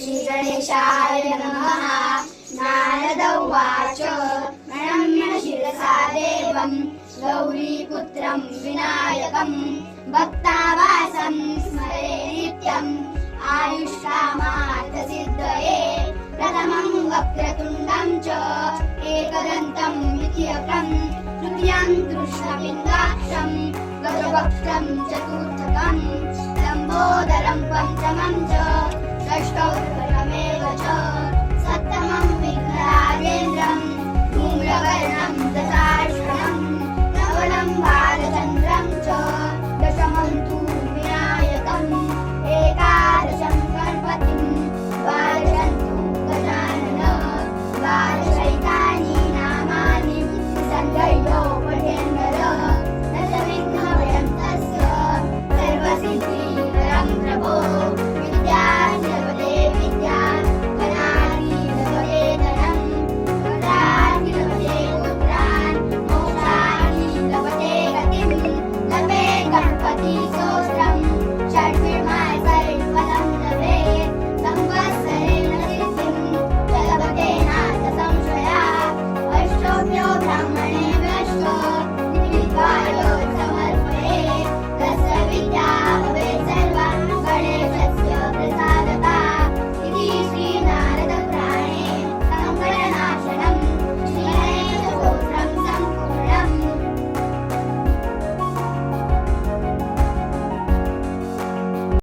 श्री गणेशाय नमः। नारद उवाच प्रणम्य शिरसा देवं गौरीपुत्रं विनायकं भक्तावासं स्मरे नित्यम् आयुष्कामार्थसिद्धये प्रथमं वक्रतुण्डं च एकदन्तं द्वितीयकं तृतीयं कृष्णपिण्डाक्षं गजवक्त्रं चतुर्थकं लम्बोदरं पञ्चमं च षष्ठौ